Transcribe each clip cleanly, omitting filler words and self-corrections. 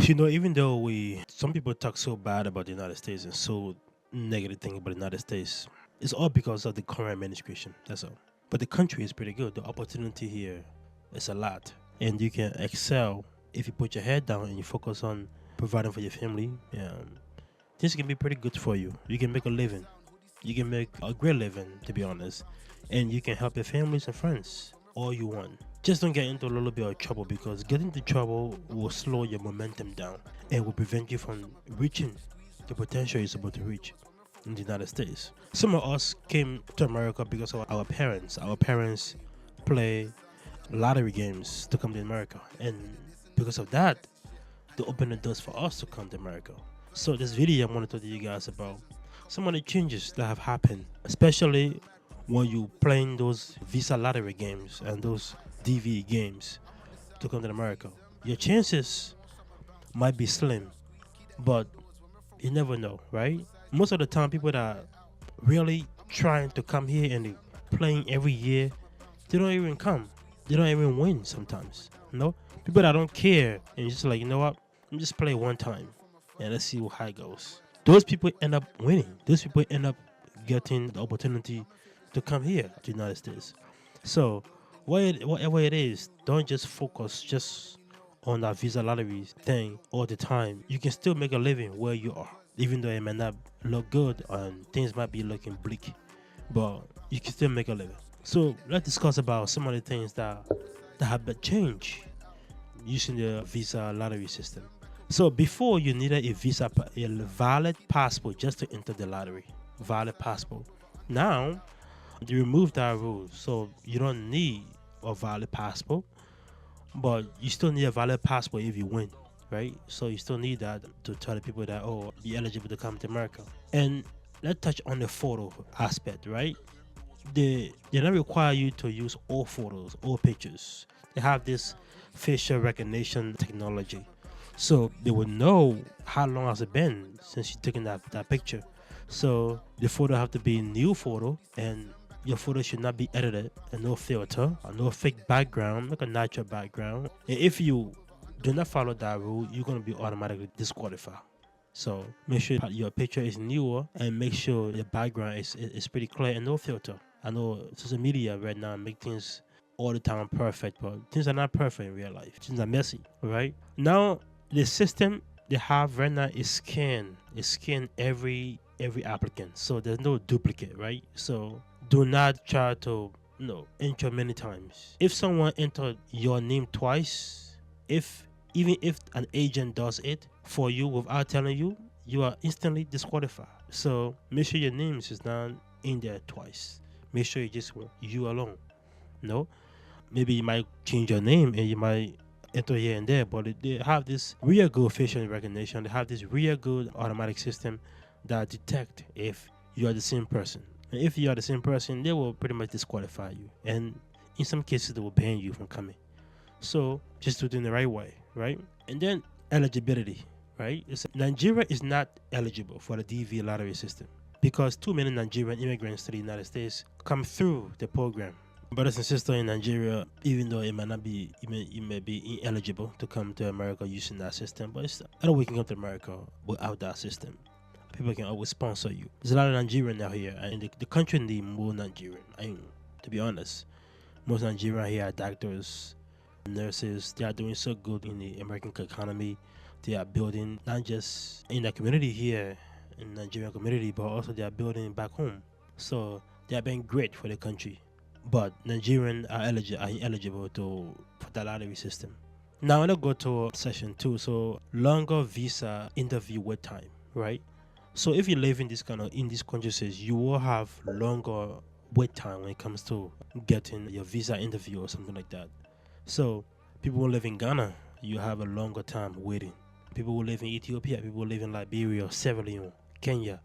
Even though some people talk so bad about the United States and so negative thing about the United States, it's all because of the current administration. That's all. But the country is pretty good. The opportunity here is a lot, and you can excel if you put your head down and you focus on providing for your family. This can be pretty good for you. You can make a living. You can make a great living, to be honest, and you can help your families and friends all you want. Just don't get into a little bit of trouble because getting into trouble will slow your momentum down and will prevent you from reaching the potential you're supposed to reach in the United States. Some of us came to America because of our parents. Our parents play lottery games to come to America, and because of that, they open the doors for us to come to America. So this video I want to talk to you guys about some of the changes that have happened, especially when you playing those Visa lottery games and those DV games to come to America. Your chances might be slim, but you never know, right? Most of the time, people that are really trying to come here and they playing every year, they don't even come. They don't even win sometimes. People that don't care and just like, you know what? Let me just play one time and let's see how it goes. Those people end up winning. Those people end up getting the opportunity to come here to the United States. So, whatever it is, don't just focus just on that visa lottery thing all the time. You can still make a living where you are, even though it might not look good and things might be looking bleak, but you can still make a living. So let's discuss about some of the things that have been changed using the visa lottery system. So before you needed a valid passport just to enter the lottery, valid passport. Now they removed that rule, so you don't need a valid passport, but you still need a valid passport if you win, right? So you still need that to tell the people that be eligible to come to America. And let's touch on the photo aspect, right? They don't require you to use all photos, all pictures. They have this facial recognition technology, so they will know how long has it been since you've taken that picture. So the photo have to be a new photo, and your photo should not be edited, and no filter or no fake background, like a natural background. And if you do not follow that rule, you're going to be automatically disqualified. So make sure that your picture is newer and make sure the background is pretty clear and no filter. I know social media right now make things all the time perfect, but things are not perfect in real life. Things are messy, right? Now the system they have right now is scan every applicant, so there's no duplicate, right? So do not try to enter many times. If someone entered your name twice, if even if an agent does it for you without telling you, you are instantly disqualified. So make sure your name is not in there twice. Make sure you just you alone. No, maybe you might change your name and you might enter here and there, but they have this real good facial recognition. They have this real good automatic system that detect if you are the same person. And if you are the same person, they will pretty much disqualify you. And in some cases, they will ban you from coming. So just do it in the right way, right? And then eligibility, right? Nigeria is not eligible for the DV lottery system because too many Nigerian immigrants to the United States come through the program. Brothers and sisters in Nigeria, even though it might not be, you may be ineligible to come to America using that system, but it's I know we can come to America without that system. People can always sponsor you. There's a lot of Nigerian out here, and the country need more Nigerian. To be honest, most Nigerian here are doctors, nurses. They are doing so good in the American economy. They are building not just in the community here, in the Nigerian community, but also they are building back home. So they are being great for the country. But Nigerians are eligible for the lottery system. Now I'm gonna go to section 2. So longer visa interview wait time, right? So if you live in these countries, you will have longer wait time when it comes to getting your visa interview or something like that. So people who live in Ghana, you have a longer time waiting. People who live in Ethiopia, people who live in Liberia, Sierra Leone, Kenya,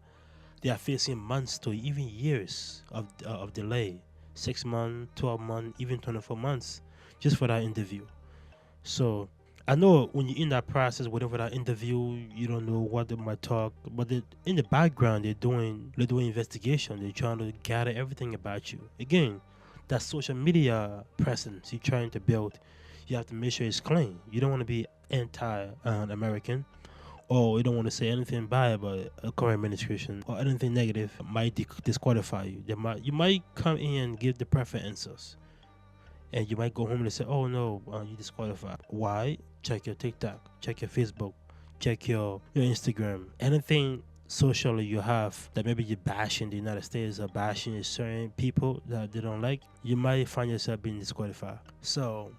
they are facing months to even years of delay. 6 months, 12 months, even 24 months just for that interview. So I know when you're in that process, whatever that interview, you don't know what they might talk, but in the background, they're doing investigation. They're trying to gather everything about you. Again, that social media presence you're trying to build. You have to make sure it's clean. You don't want to be anti-American, or you don't want to say anything bad about a current administration or anything negative might disqualify you. You might come in and give the perfect answers, and you might go home and say, "Oh no, you disqualified." Why? Check your TikTok, check your Facebook, check your Instagram, anything socially you have that maybe you're bashing the United States or bashing certain people that they don't like, you might find yourself being disqualified. So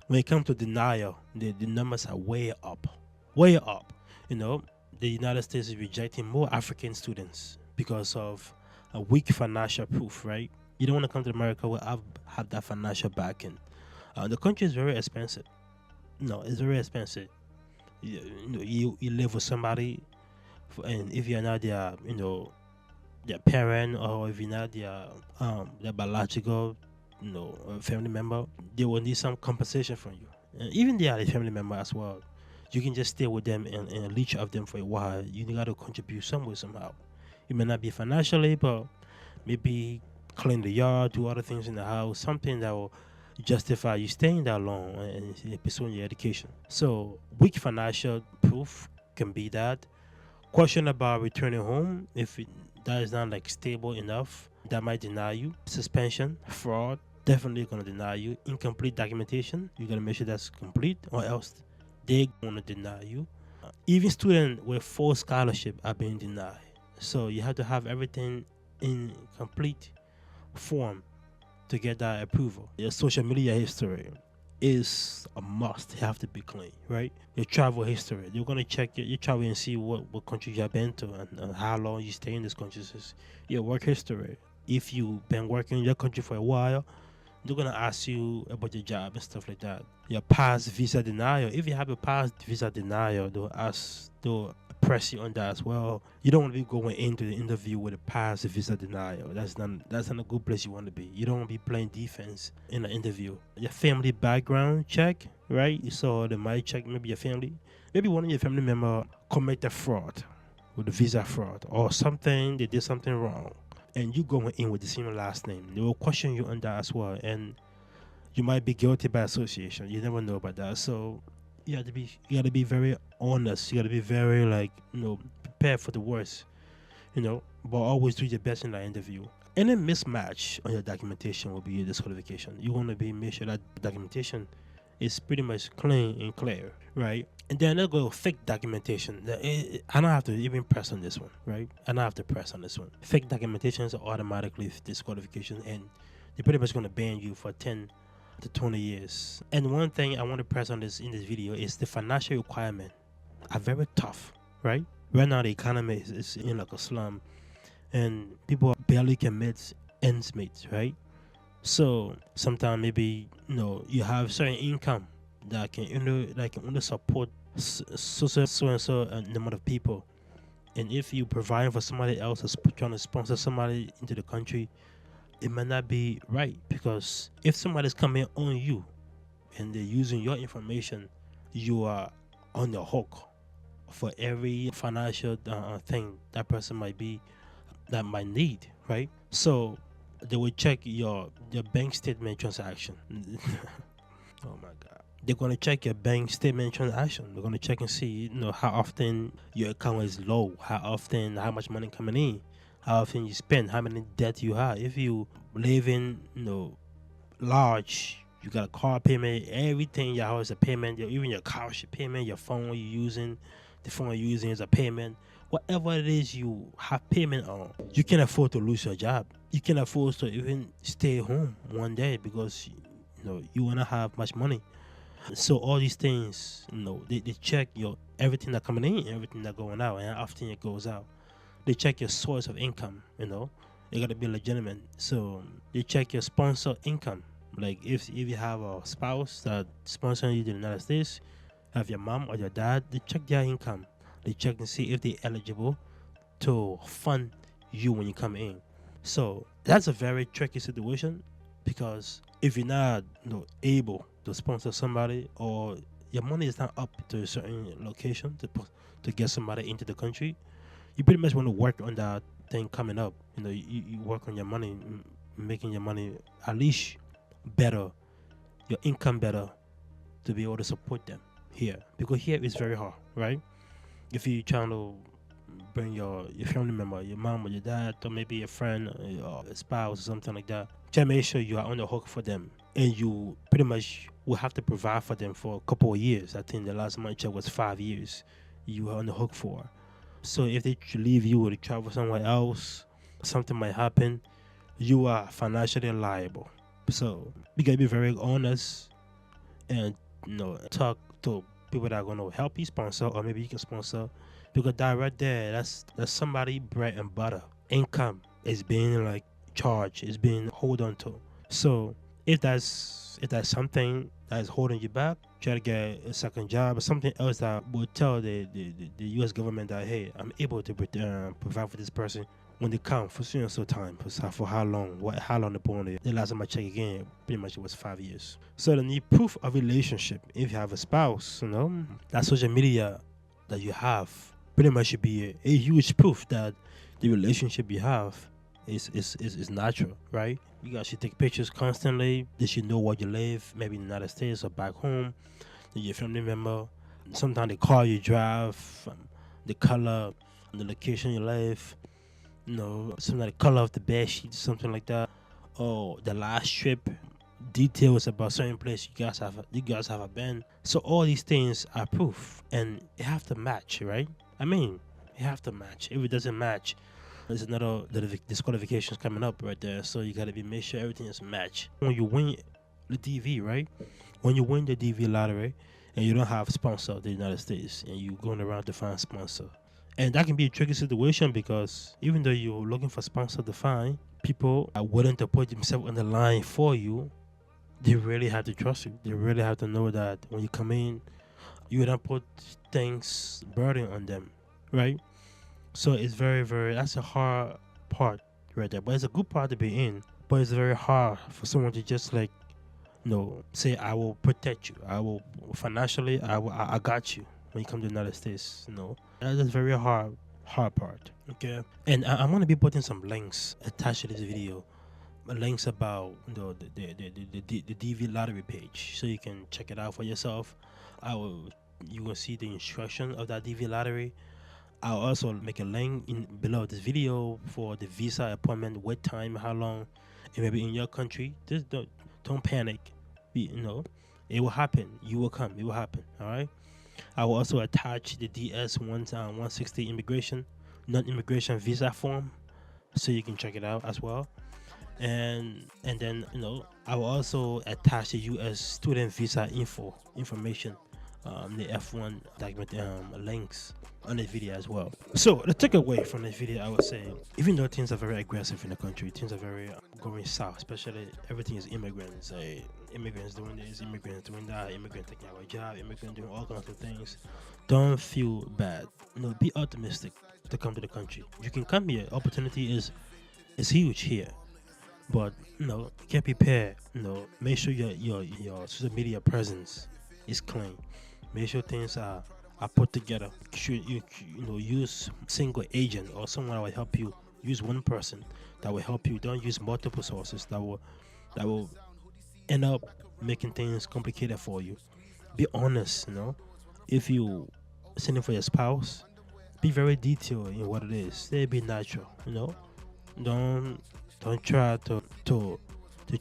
when it comes to denial, the numbers are way up, way up. You know, the United States is rejecting more African students because of a weak financial proof, right? You don't want to come to America without have that financial backing. The country is very expensive. No, it's very expensive. You live with somebody, and if you're not their parent, or if you're not their biological family member, they will need some compensation from you. And even they are a family member as well. You can just stay with them and leech off them for a while. You got to contribute some way somehow. It may not be financially, but maybe clean the yard, do other things in the house, something that will justify you staying that long and pursuing your education. So weak financial proof can be that. Question about returning home, if that is not like stable enough, that might deny you. Suspension, fraud, definitely gonna deny you. Incomplete documentation, you gotta make sure that's complete, or else they're gonna deny you. Even students with full scholarship are being denied. So you have to have everything in complete form to get that approval. Your social media history is a must. Have to be clean, right? Your travel history, you're gonna check your travel and see what country you have been to and how long you stay in this country. Your work history, if you've been working in your country for a while, they're gonna ask you about your job and stuff like that. Your past visa denial, if you have a past visa denial, they'll press you on that as well. You don't want to be going into the interview with a past visa denial. That's not a good place you want to be. You don't want to be playing defense in an interview. Your family background check, right? So they might check maybe your family, maybe one of your family member committed fraud with the visa fraud or something. They did something wrong, and you going in with the same last name. They will question you on that as well, and you might be guilty by association. You never know about that. So you have to be very honest. You got to be very prepared for the worst, but always do your best in that interview. Any mismatch on your documentation will be a disqualification. You want to make sure that documentation is pretty much clean and clear, right? And then they'll go fake documentation. I don't have to even press on this one, right? I don't have to press on this one. Fake documentations are automatically disqualification, and they're pretty much going to ban you for 10 to 20 years. And one thing I want to press on in this video is the financial requirement are very tough, right? Right now the economy is in like a slum, and people barely can meet ends meet, right? So sometimes maybe you have certain income that can only support so and so a number of people, and if you provide for somebody else or trying to sponsor somebody into the country, it might not be right, because if somebody's coming on you and they're using your information, you are on the hook for every financial thing that person might need, right? So they will check your bank statement transaction. Oh my God. They're gonna check your bank statement transaction. They're gonna check and see, how often your account is low, how much money coming in, how often you spend, how many debt you have. If you live in, large, you got a car payment, everything in your house is a payment, even your car is a payment, your phone you're using, the phone you're using is a payment. Whatever it is you have payment on, you can afford to lose your job. You can afford to even stay home one day because you wanna have much money. So all these things, they check your everything that coming in, everything that going out, and how often it goes out. They check your source of income, It got to be legitimate. So they check your sponsor income. Like if you have a spouse that sponsoring you to the United States, have your mom or your dad, they check their income. They check and see if they're eligible to fund you when you come in. So that's a very tricky situation, because if you're not able to sponsor somebody, or your money is not up to a certain location to get somebody into the country, you pretty much want to work on that thing coming up. You work on your money, making your money at least better, your income better, to be able to support them here, because here is very hard, right? If you trying to bring your family member, your mom or your dad, or maybe a friend, or a spouse, or something like that, try to make sure you are on the hook for them, and you pretty much will have to provide for them for a couple of years. I think the last month check was 5 years you are on the hook for. So if they leave you or they travel somewhere else, something might happen, you are financially liable. So you gotta be very honest and talk to people that are gonna help you sponsor, or maybe you can sponsor, because that right there, that's somebody bread and butter. Income is being like charged, is being hold on to. So if that's something that is holding you back, try to get a second job or something else that will tell the U.S. government that, hey, I'm able to provide for this person when they come for so time. For how long? How long they put on it? The last time I checked again, pretty much it was 5 years. So they need proof of relationship. If you have a spouse, that social media that you have pretty much should be a huge proof that the relationship you have is natural, right? You guys should take pictures constantly. They should know where you live, maybe in the United States or back home. Your family member, sometimes the car you drive, the color, the location you live, sometimes the color of the bed sheet, something like that, or the last trip, details about certain place you guys have been. So all these things are proof, and it have to match, right? I mean, it have to match. If it doesn't match, there's another disqualifications coming up right there. So you gotta make sure everything is matched. When you win the DV, right? When you win the DV lottery and you don't have sponsor in the United States, and you going around to find sponsor, and that can be a tricky situation, because even though you're looking for sponsor to find, people are willing to put themselves on the line for you. They really have to trust you. They really have to know that when you come in, you don't put things burden on them, right? So it's very, very, that's a hard part right there. But it's a good part to be in. But it's very hard for someone to just say, I will protect you. I will financially, I got you when you come to the United States. That's a very hard part. Okay. And I'm going to be putting some links attached to this video. Links about the DV lottery page, so you can check it out for yourself. You will see the instruction of that DV lottery. I'll also make a link below this video for the visa appointment, what time, how long, and maybe in your country. Just don't panic. It will happen. You will come. It will happen. All right. I will also attach the DS 160 immigration, non-immigration visa form, so you can check it out as well. And then I will also attach the U.S. student visa information, the F1 document links on the video as well. So the takeaway from this video, I would say, even though things are very aggressive in the country, things are very going south, especially everything is immigrants. Immigrants doing this, immigrants doing that, immigrants taking our job, immigrants doing all kinds of things. Don't feel bad. Be optimistic to come to the country. You can come here. Opportunity is huge here. But get prepared. Make sure your social media presence is clean. Make sure things are put together. Should you use single agent or someone that will help you. Use one person that will help you. Don't use multiple sources that will end up making things complicated for you. Be honest. If you sending for your spouse, be very detailed in what it is. Stay be natural. Don't try to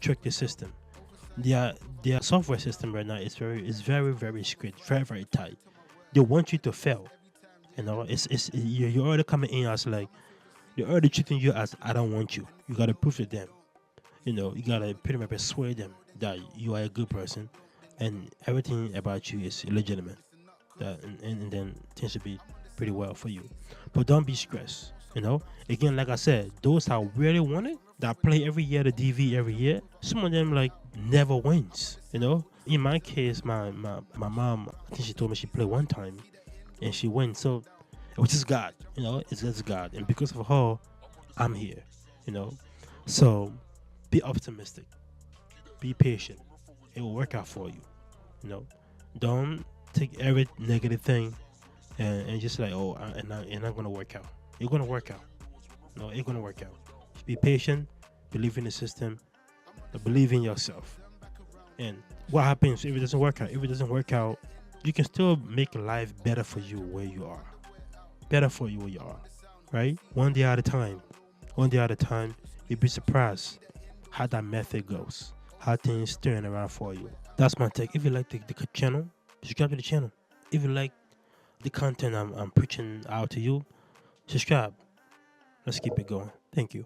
trick the system. Their software system right now is very, very strict, very, very tight. They want you to fail. You're already coming in as like, they're already treating you as, I don't want you. You gotta prove to them. You gotta pretty much persuade them that you are a good person and everything about you is legitimate. And then things should be pretty well for you. But don't be stressed. Again, like I said, those that really want it, that play every year, the DV every year, some of them never wins. In my case, my mom, I think she told me she played one time and she wins. So, which is God, it's God, and because of her, I'm here. So be optimistic, be patient. It will work out for you. Don't take every negative thing and just and I'm gonna work out. It's gonna work out. It's gonna work out. Be patient, believe in the system, believe in yourself, and What happens if it doesn't work out? If it doesn't work out, you can still make life better for you where you are. Better for you where you are. Right? One day at a time. One day at a time. You'll be surprised how that method goes. How things turn around for you. That's my take. If you like the channel, subscribe to the channel. If you like the content I'm preaching out to you, subscribe. Let's keep it going. Thank you.